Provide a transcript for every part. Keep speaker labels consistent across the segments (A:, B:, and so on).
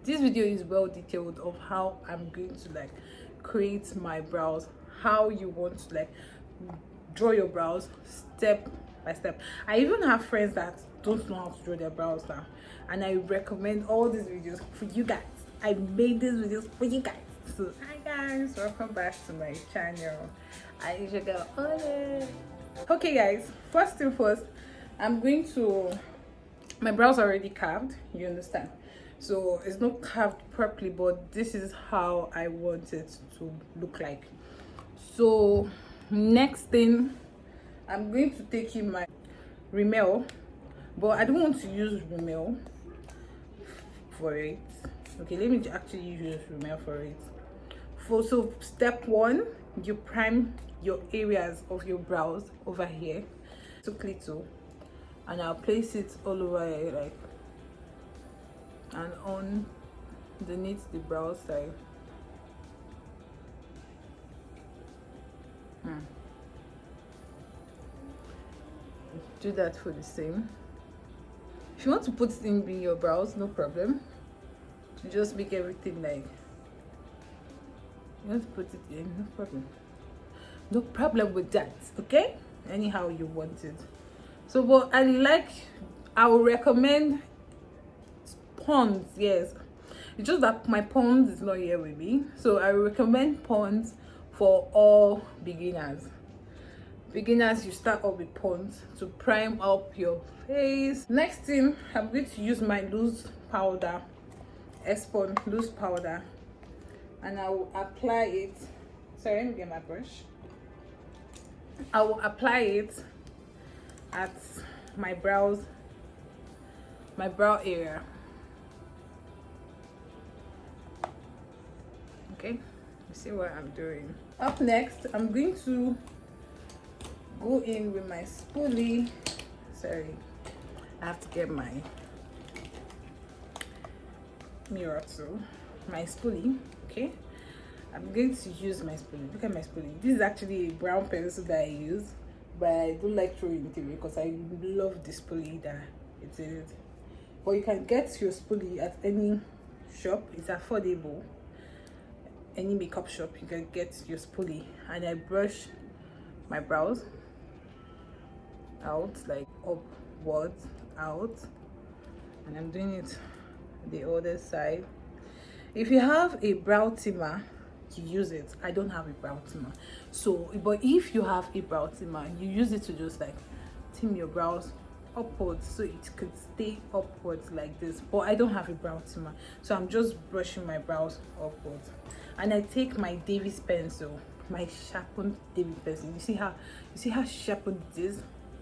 A: this video is well detailed of how I'm going to like create my brows, how you want to like draw your brows step by step. I even have friends that don't know how to draw their brows now, and I recommend all these videos for you guys. I made these videos for you guys. So hi guys, welcome back to my channel. I usually go on. Okay guys, first thing first, I'm going to, my brows are already carved, you understand, so it's not carved properly, but this is how I want it to look like. So next thing, I'm going to take in my rímel, but I don't want to use rímel for it. Okay, let me actually use rímel for it. So step one, you prime your areas of your brows over here to little, and I'll place it all over here, like, and on underneath the brow side. Do that for the same. If you want to put it in your brows, no problem. You just make everything like, you want to put it in, no problem. No problem with that, okay? Anyhow you want it. So but I will recommend ponds. Yes, it's just that my ponds is not here with me, so I recommend ponds for all beginners. You start off with ponds to prime up your face. Next thing, I'm going to use my loose powder, Espon loose powder, and I will apply it. Sorry, let me get my brush. I will apply it at my brows, my brow area. Okay, you see what I'm doing. Up next, I'm going to go in with my spoolie. Sorry, I have to get my mirror too. My spoolie, okay. I'm going to use my spoolie. Look at my spoolie. This is actually a brown pencil that I use, but I don't like throwing it away because I love the spoolie that it is. But you can get your spoolie at any shop. It's affordable. Any makeup shop, you can get your spoolie. And I brush my brows out, like upwards, out, and I'm doing it the other side. If you have a brow trimmer, you use it. I don't have a brow trimmer, so but if you have a brow trimmer, you use it to just like trim your brows upwards so it could stay upwards like this. But I don't have a brow trimmer, so I'm just brushing my brows upwards. And I take my Davis pencil, my sharpened Davis pencil. You see how sharpened it is?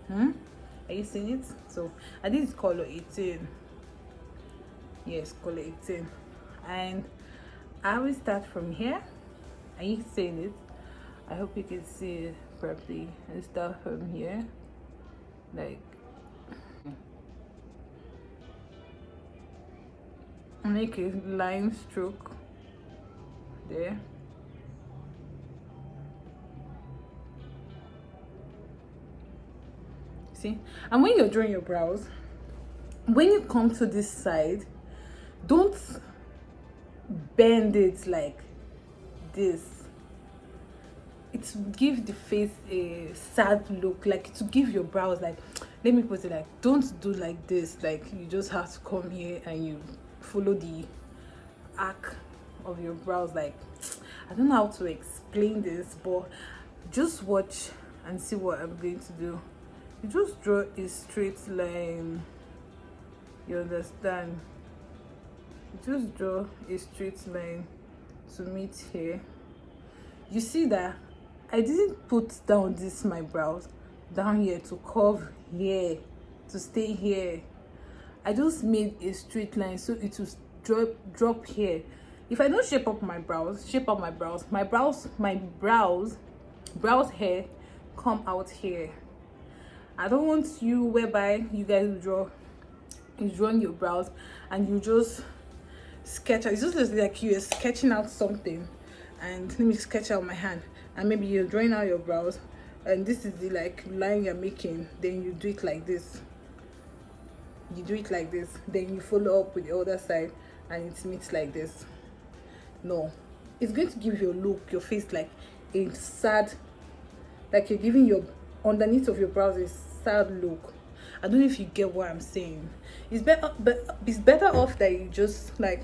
A: Are you seeing it? So, and this is color 18. Yes, color 18. And I will start from here. Are you seeing it? I hope you can see it properly. I start from here, like, make a line stroke there. See? And when you're drawing your brows, when you come to this side, don't bend it like this. It will give the face a sad look, like to give your brows, like, let me put it like, don't do like this, like you just have to come here and you follow the arc of your brows. Like, I don't know how to explain this, but just watch and see what I'm going to do. You just draw a straight line, you understand? You just draw a straight line to meet here. You see that I didn't put down this my brows down here to curve here, to stay here. I just made a straight line so it will drop here. If I don't shape up my brows, my brows hair come out here. I don't want you whereby you guys drawing your brows and you just sketch out. It's just like you're sketching out something, and let me sketch out my hand, and maybe you're drawing out your brows and this is the like line you're making, then you do it like this. you do it like this, then you follow up with the other side and it meets like this. No, it's going to give your look, your face, like a sad, like you're giving your underneath of your brows a sad look. I don't know if you get what I'm saying. It's better, but it's better off that you just like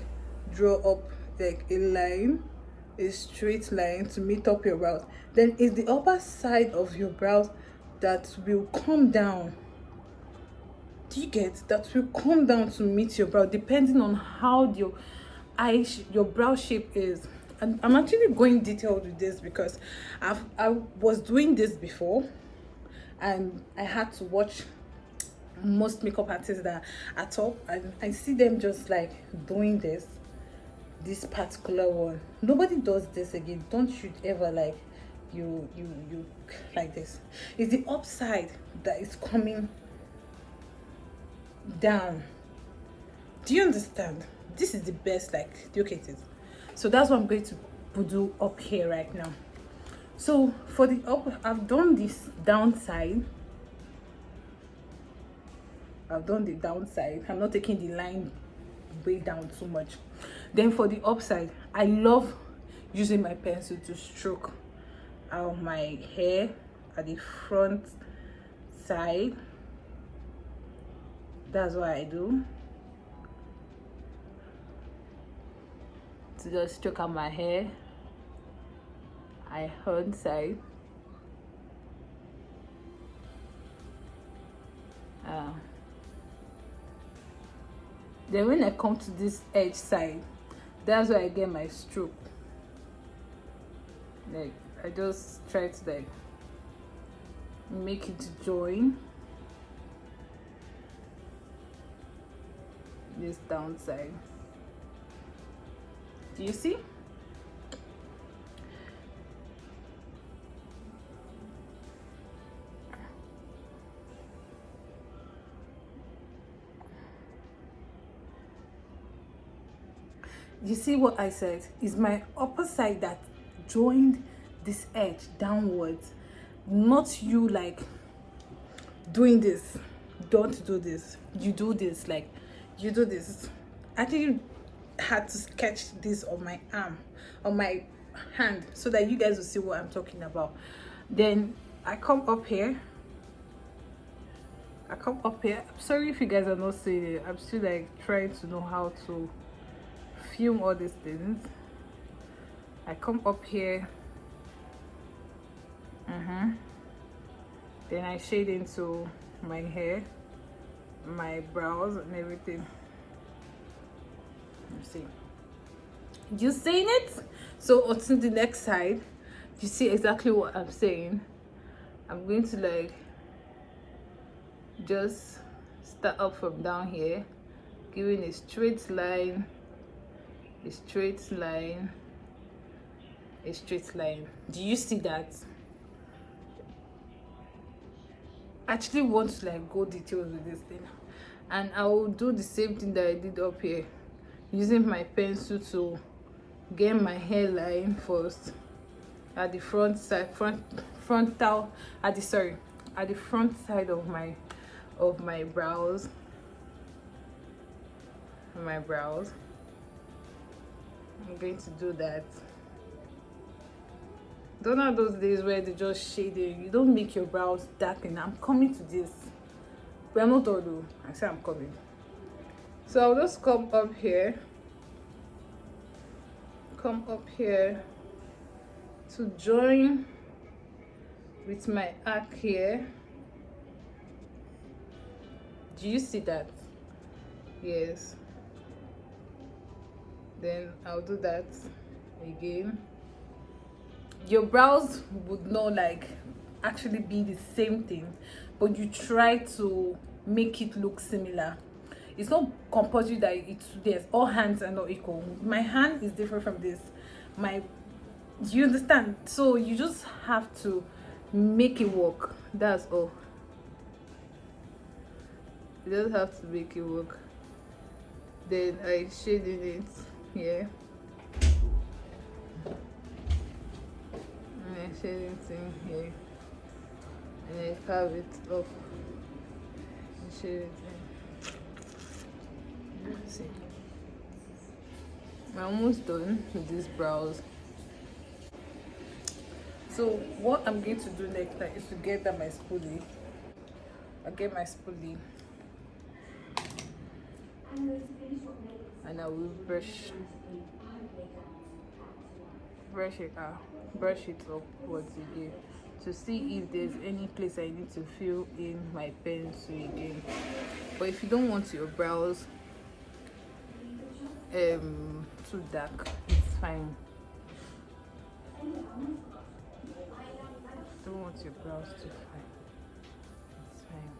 A: draw up like a line, a straight line to meet up your brows. Then it's the upper side of your brows that will come down. Do you get that? Will come down to meet your brow depending on how your your brow shape is. And I'm actually going detailed with this because I was doing this before and I had to watch most makeup artists that are top, and I see them just like doing this particular one. Nobody does this again. Don't you ever like you like this. It's the upside that is coming down. Do you understand? This is the best, like, look at it. So that's what I'm going to do up here right now. So for the up, I've done this downside. I'm not taking the line way down too much. Then for the upside, I love using my pencil to stroke out my hair at the front side. That's what I do. To just stroke out my hair, front side. Then when I come to this edge side, that's where I get my stroke. Like I just try to like make it join this downside. Do you see? You see what I said? Is my upper side that joined this edge downwards, not you like doing this. Don't do this. You do this, like you do this. I actually had to sketch this on my arm, on my hand, so that you guys will see what I'm talking about. Then I come up here. I'm sorry if you guys are not seeing it. I'm still like trying to know how to film all these things. I come up here, then I shade into my hair, my brows and everything. You see, you saying it? So onto the next side, you see exactly what I'm saying. I'm going to like just start up from down here, giving a straight line, a straight line, a straight line. Do you see that? I actually want to like go details with this thing, and I will do the same thing that I did up here, using my pencil to get my hairline first at the front side, at the front side of my brows. I'm going to do that. Don't have those days where they just shading. You don't make your brows darken. I'm coming to this. But I'm not all though. I say I'm coming. So I'll just come up here to join with my arc here. Do you see that? Yes. Then I'll do that again. Your brows would not like actually be the same thing, but you try to make it look similar. It's not compulsory that it's this. All hands are not equal. My hand is different from this. Do you understand? So you just have to make it work. That's all. You just have to make it work. Then I shaded it here. And I shade it in here. And I carve it up. And shade it in. See, we're almost done with these brows. So what I'm going to do next time is to get my spoolie. I'll get my spoolie and I will brush it upwards again to see if there's any place I need to fill in my pencil again. But if you don't want your brows too dark, it's fine. Don't want your brows too fine, it's fine.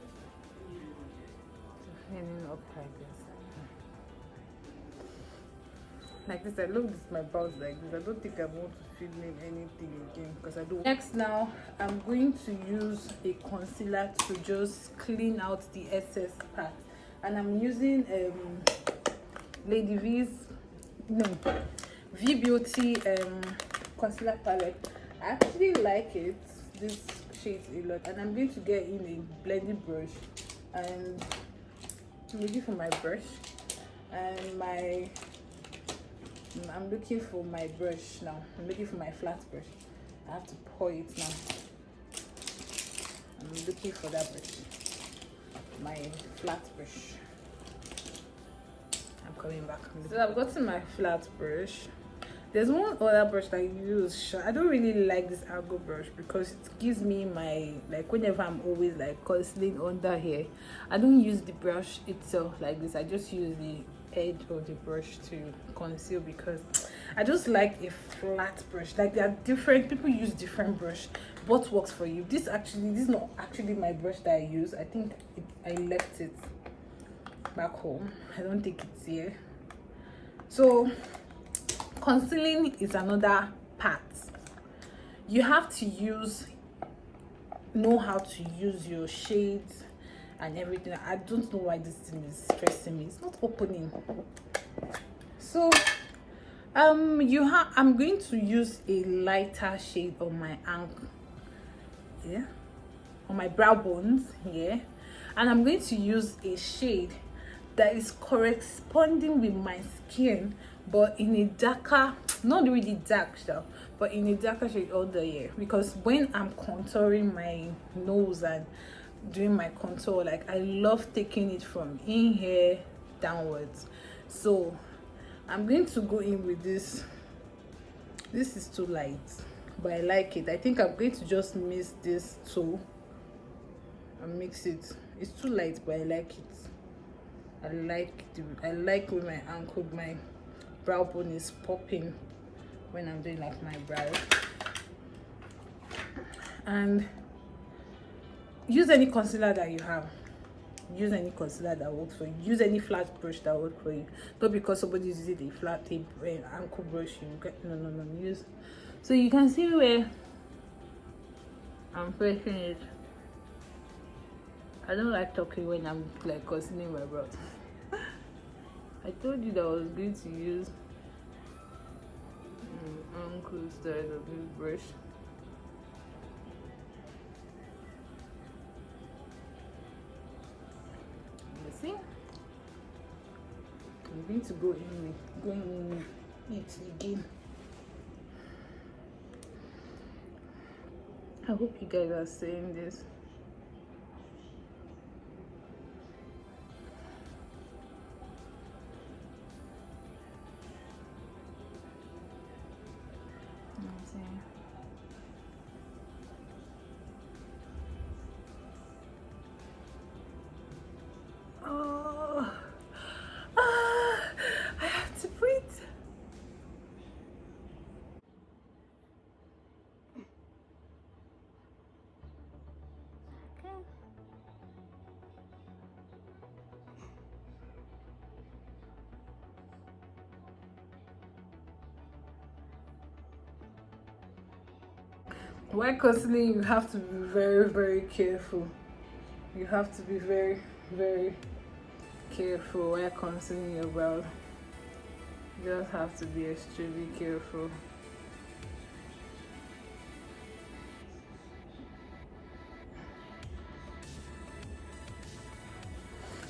A: So filling up like this, I love this, my brows like this. I don't think I want to fill in anything again because I don't. Next, now I'm going to use a concealer to just clean out the excess part, and I'm using Lady V's V Beauty concealer palette. I actually like it, this shade a lot, and I'm going to get in a blending brush, and I'm looking for my brush and I'm looking for my brush now. I'm looking for my flat brush. I have to pour it now. I'm looking for that brush, my flat brush. I'm coming back. So I've gotten my flat brush. There's one other brush that I use. I don't really like this angle brush because it gives me my, like, whenever I'm always like concealing under here, I don't use the brush itself like this. I just use the edge of the brush to conceal because I just like a flat brush. Like, there are different people use different brush. What works for you? This is not actually my brush that I use. I think I left it back home. I don't think it's here. So concealing is another part. You have to know how to use your shades and everything. I don't know why this thing is stressing me. It's not opening. So I'm going to use a lighter shade on my ankle, yeah, on my brow bones here, and I'm going to use a shade that is corresponding with my skin, but in a darker, not really dark stuff, but in a darker shade under here, because when I'm contouring my nose and doing my contour, like, I love taking it from in here downwards. So I'm going to go in with this. This is too light, but I like it. I think I'm going to just mix this too and mix it. It's too light, but I like it. I like when my ankle, my brow bone is popping when I'm doing like my brows. And use any concealer that you have. Use any concealer that works for you. Use any flat brush that works for you. Not because somebody is using a flat ankle brush, you get no. Use, so you can see where I'm pressing it. I don't like talking when I'm like concealing my brows. I told you that I was going to use ankle style of this brush. You see? I'm going to go in with it again. I hope you guys are seeing this. I have to breathe. While concealing, you have to be very, very careful. You have to be very, very careful while concealing your brows. You just have to be extremely careful.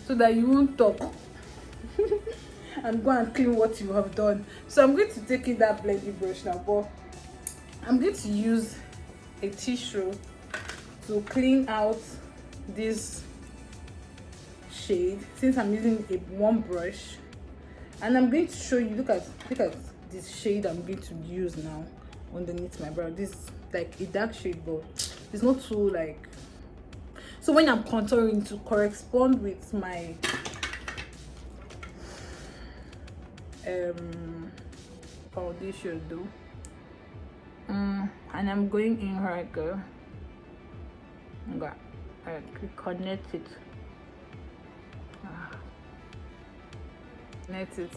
A: So that you won't talk. and go and clean what you have done. So I'm going to take in that blending brush now, but I'm going to use a tissue to clean out this shade, since I'm using one brush. And I'm going to show you, look at this shade I'm going to use now underneath my brow. This is like a dark shade, but it's not too like, so when I'm contouring to correspond with my foundation though, and I'm going in right here. Connect it. Connect it.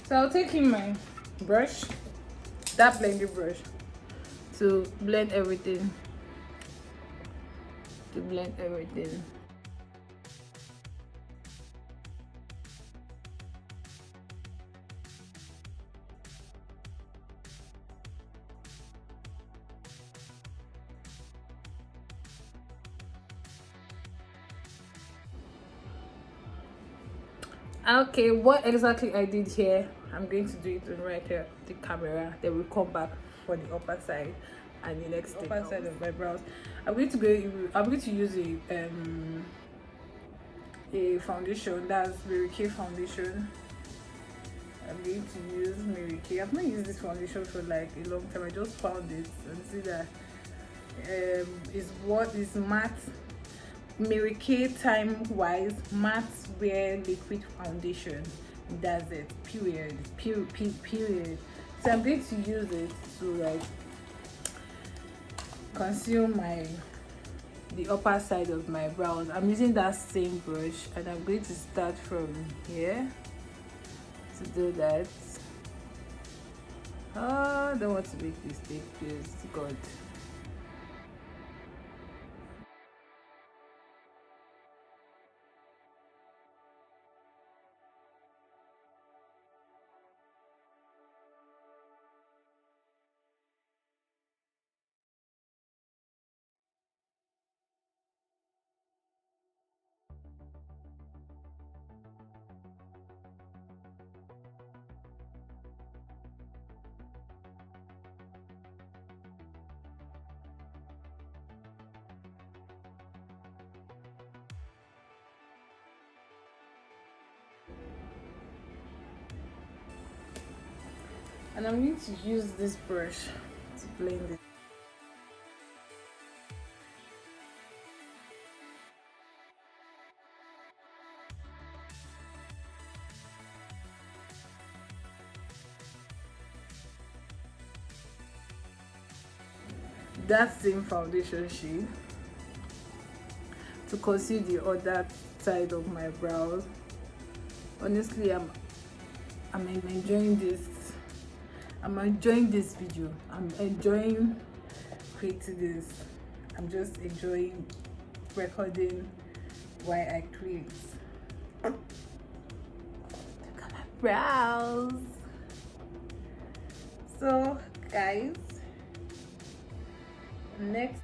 A: So I'll take in my brush, that blending brush, to blend everything. Okay, what exactly I did here, I'm going to do it right here, the camera. Then we'll come back for the upper side and the next upper side of my brows. I'm going to use a foundation, that's Mary Kay foundation. I'm going to use Mary Kay. I've not used this foundation for like a long time. I just found it and see that is matte. Mary Kay Time Wise Matte Wear Liquid Foundation. That's it. Period. So I'm going to use it to like conceal the upper side of my brows. I'm using that same brush, and I'm going to start from here to do that. Oh, I don't want to make mistake, please God. And I'm going to use this brush to blend it. That same foundation shade to conceal the other side of my brows. Honestly, I'm enjoying this. I'm enjoying this video. I'm enjoying creating this. I'm just enjoying recording while I create. Look at my brows. So guys, next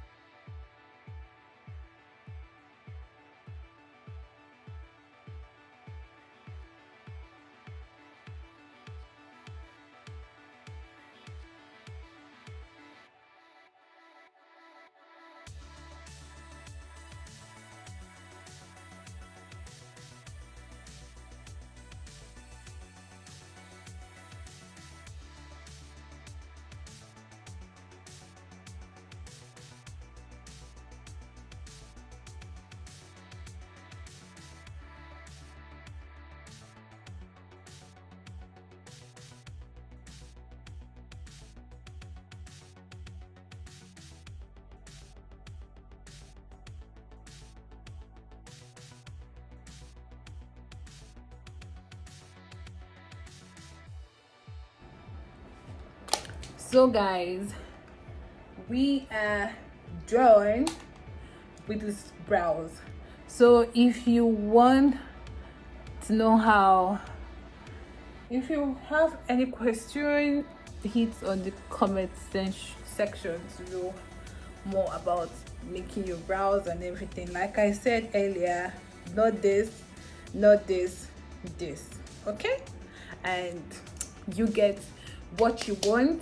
A: so guys, we are done with these brows. So if you want to know how. If you have any question, hit on the comment section to know more about making your brows and everything. Like I said earlier, not this, not this, this. Okay, and you get what you want,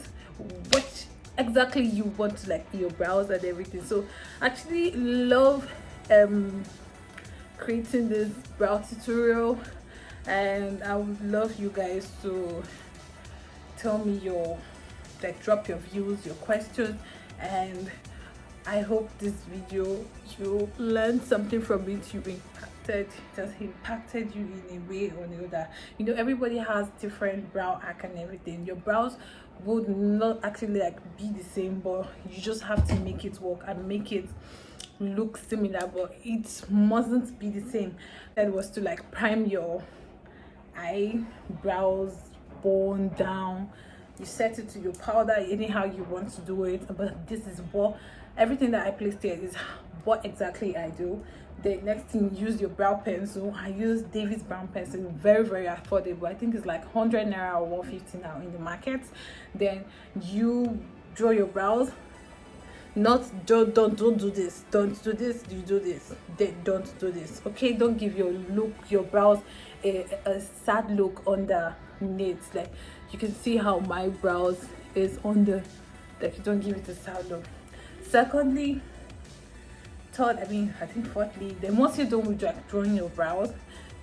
A: what exactly you want to like your brows and everything. So actually love creating this brow tutorial, and I would love you guys to tell me your, like, drop your views, your questions, and I hope this video you learned something from it. It has impacted you in a way or another. You know, everybody has different brow arc and everything. Your brows would not actually like be the same, but you just have to make it work and make it look similar, but it mustn't be the same. That was to like prime your eyebrows, bone down, you set it to your powder anyhow you want to do it. But this is what everything that I placed here is what exactly I do. The next thing, use your brow pencil. I use David's brown pencil, very affordable. I think it's like 100 naira or 150 now in the market. Then you draw your brows. Not don't do this, don't do this, you do this, don't do this. Okay, don't give your brows a sad look underneath. Like you can see how my brows is under, like you don't give it a sad look. Secondly, fourthly, then once you're done with like drawing your brows,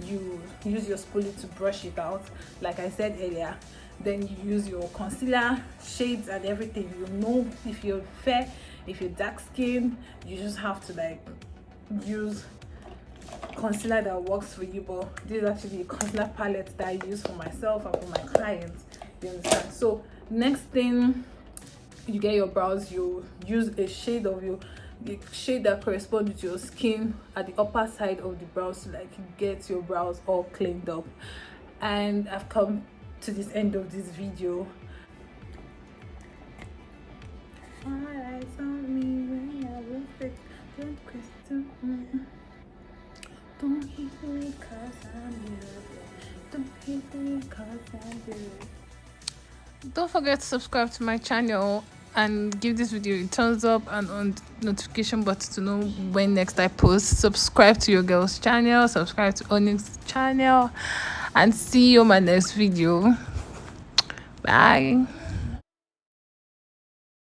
A: you use your spoolie to brush it out like I said earlier. Then you use your concealer, shades and everything. You know, if you're fair, if you're dark skinned, you just have to like use concealer that works for you. But this is actually a concealer palette that I use for myself and for my clients, you understand? So next thing, you get your brows, you use a shade that corresponds with your skin at the upper side of the brows to like get your brows all cleaned up. And I've come to this end of this video. All eyes on me when I will fit. Don't hate me 'cause I'm beautiful. Don't hate me 'cause I'm beautiful. Don't forget to subscribe to my channel and give this video a thumbs up and on the notification button to know when next I post. Subscribe to your girl's channel, subscribe to onyxx channel, and see you in my next video. Bye.